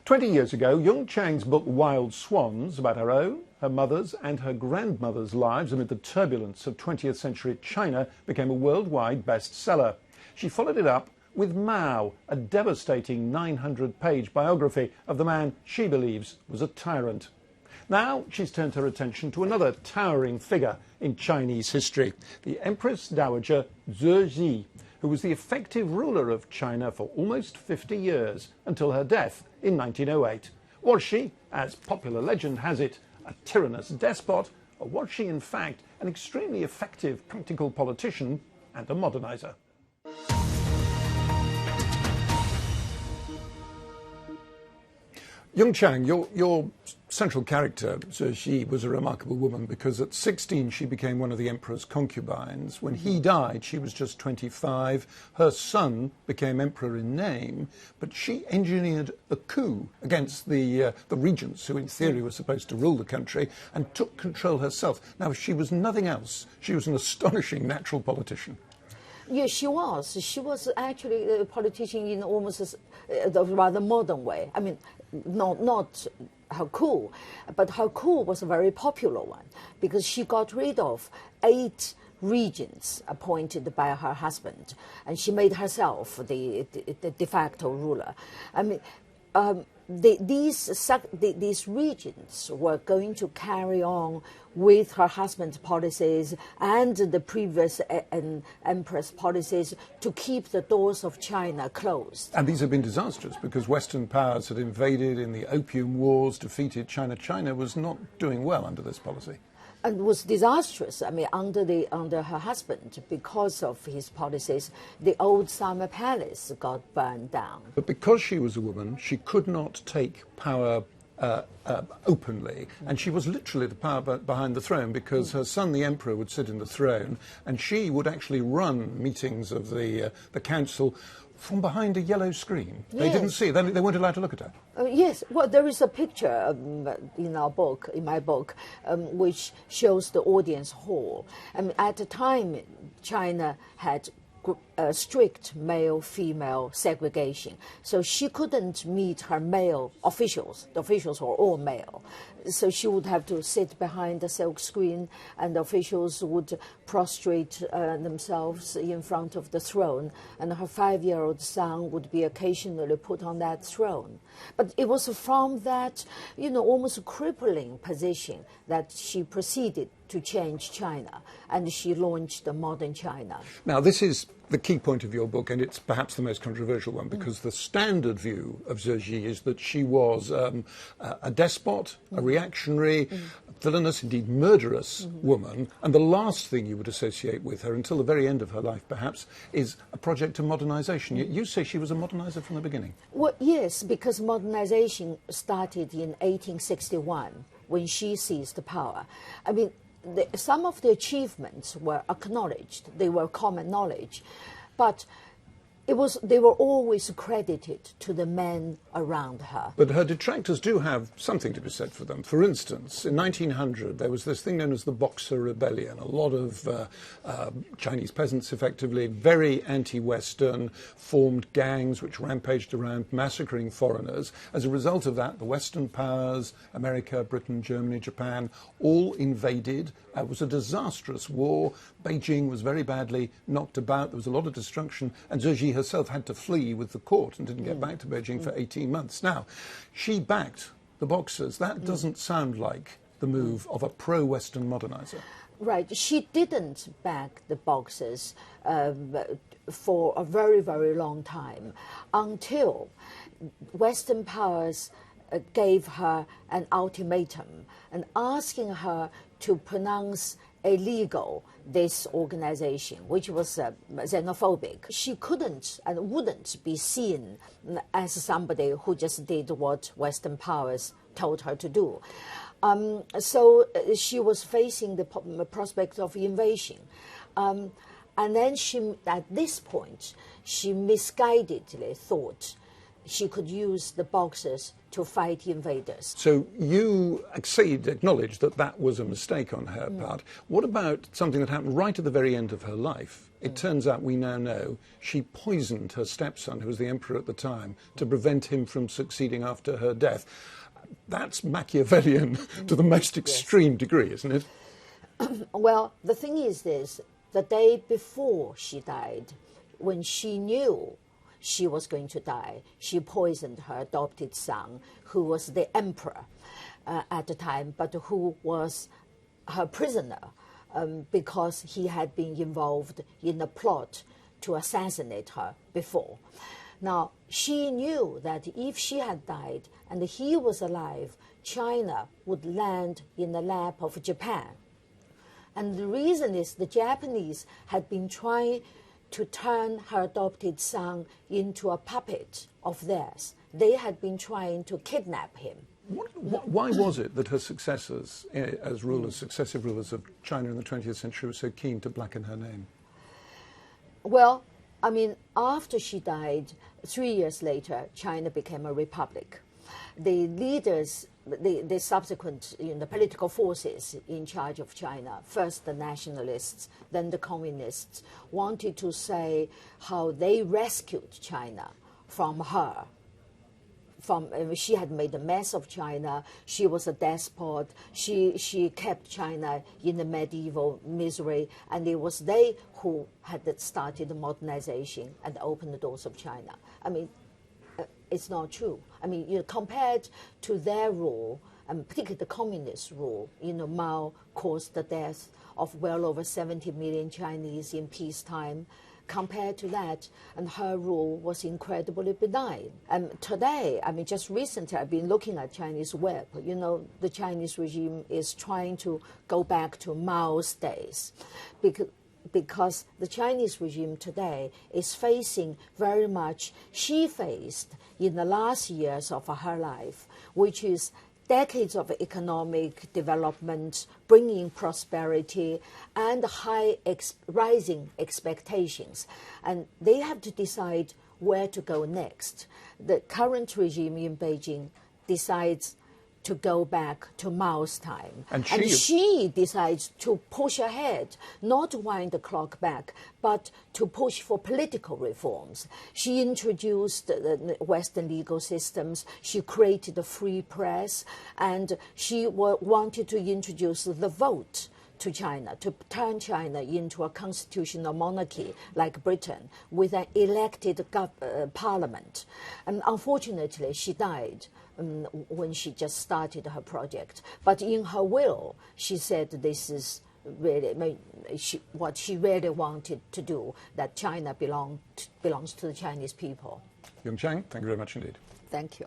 20 years ago, Jung Chang's book Wild Swans, about her own, her mother's and her grandmother's lives amid the turbulence of 20th century China, became a worldwide bestseller. She followed it up with Mao, a devastating 900-page biography of the man she believes was a tyrant. Now she's turned her attention to another towering figure in Chinese history, the Empress Dowager Cixi, who was the effective ruler of China for almost 50 years until her death in 1908. Was she, as popular legend has it, a tyrannous despot, or was she in fact an extremely effective practical politician and a modernizer? Jung Chang, your central character, Cixi, was a remarkable woman because at 16 she became one of the emperor's concubines. When he died, she was just 25. Her son became emperor in name, but she engineered a coup against the regents, who in theory were supposed to rule the country, and took control herself. Now, she was nothing else. She was an astonishing natural politician. Yes, she was. She was actually a politician in almost a rather modern way. I mean, not her coup, but her coup was a very popular one because she got rid of 8 regents appointed by her husband, and she made herself the de facto ruler. I mean, these regents were going to carry on with her husband's policies and the previous empress policies to keep the doors of China closed. And these have been disastrous because Western powers had invaded in the Opium Wars, defeated China. China was not doing well under this policy. And was disastrous. I mean, under her husband, because of his policies, the old summer palace got burned down. But because she was a woman, she could not take power openly, and she was literally the power behind the throne because her son, the emperor, would sit in the throne, and she would actually run meetings of the council from behind a yellow screen. Yes. They didn't see. They weren't allowed to look at her. Yes, well, there is a picture in my book, which shows the audience hall. At the time, China had strict male-female segregation, so she couldn't meet her male officials. The officials were all male, so she would have to sit behind the silk screen, and the officials would prostrate themselves in front of the throne, and her 5-year-old son would be occasionally put on that throne. But it was from that, almost crippling position that she proceeded to change China, and she launched the modern China. Now, this is the key point of your book, and it's perhaps the most controversial one, because the standard view of Cixi is that she was a despot, a reactionary, villainous, indeed murderous woman, and the last thing you would associate with her, until the very end of her life perhaps, is a project of modernization. You say she was a modernizer from the beginning. Well, yes, because modernization started in 1861, when she seized power. I mean, some of the achievements were acknowledged, they were common knowledge, but they were always credited to the men around her. But her detractors do have something to be said for them. For instance, in 1900, there was this thing known as the Boxer Rebellion. A lot of Chinese peasants, effectively, very anti-Western, formed gangs which rampaged around massacring foreigners. As a result of that, the Western powers, America, Britain, Germany, Japan, all invaded. It was a disastrous war. Beijing was very badly knocked about. There was a lot of destruction, and Cixi herself had to flee with the court and didn't get back to Beijing for 18 months. Now, she backed the Boxers. That doesn't sound like the move of a pro-Western modernizer. Right. She didn't back the Boxers for a very, very long time, until Western powers gave her an ultimatum and asking her to pronounce illegal this organization, which was xenophobic. She couldn't and wouldn't be seen as somebody who just did what Western powers told her to do. So she was facing the prospect of invasion. And then at this point, she misguidedly thought she could use the Boxers to fight invaders. So you acknowledge that that was a mistake on her part. What about something that happened right at the very end of her life? It turns out, we now know, she poisoned her stepson, who was the emperor at the time, to prevent him from succeeding after her death. That's Machiavellian to the most extreme degree, isn't it? Well, the thing is this, the day before she died, when she knew she was going to die, she poisoned her adopted son, who was the emperor at the time, but who was her prisoner because he had been involved in a plot to assassinate her before. Now, she knew that if she had died and he was alive, China would land in the lap of Japan. And the reason is the Japanese had been trying to turn her adopted son into a puppet of theirs. They had been trying to kidnap him. Why was it that her successors, as rulers, successive rulers of China in the 20th century, were so keen to blacken her name? Well, I mean, after she died, 3 years later, China became a republic. The leaders, the subsequent the political forces in charge of China, first the nationalists, then the communists, wanted to say how they rescued China from her. She had made a mess of China. She was a despot. She kept China in the medieval misery, and it was they who had started the modernization and opened the doors of China. I mean, it's not true. I mean, compared to their rule, and particularly the communist rule, Mao caused the death of well over 70 million Chinese in peacetime. Compared to that, and her rule was incredibly benign. And today, I mean, just recently, I've been looking at Chinese web. The Chinese regime is trying to go back to Mao's days, because the Chinese regime today is facing very much she faced in the last years of her life, which is decades of economic development, bringing prosperity and rising expectations. And they have to decide where to go next. The current regime in Beijing decides to go back to Mao's time. And she decides to push ahead, not to wind the clock back, but to push for political reforms. She introduced the Western legal systems, she created a free press, and she wanted to introduce the vote to China, to turn China into a constitutional monarchy like Britain with an elected parliament. And unfortunately, she died when she just started her project. But in her will, she said this is really what she really wanted to do, that China belongs to the Chinese people. Jung Chang, thank you very much indeed. Thank you.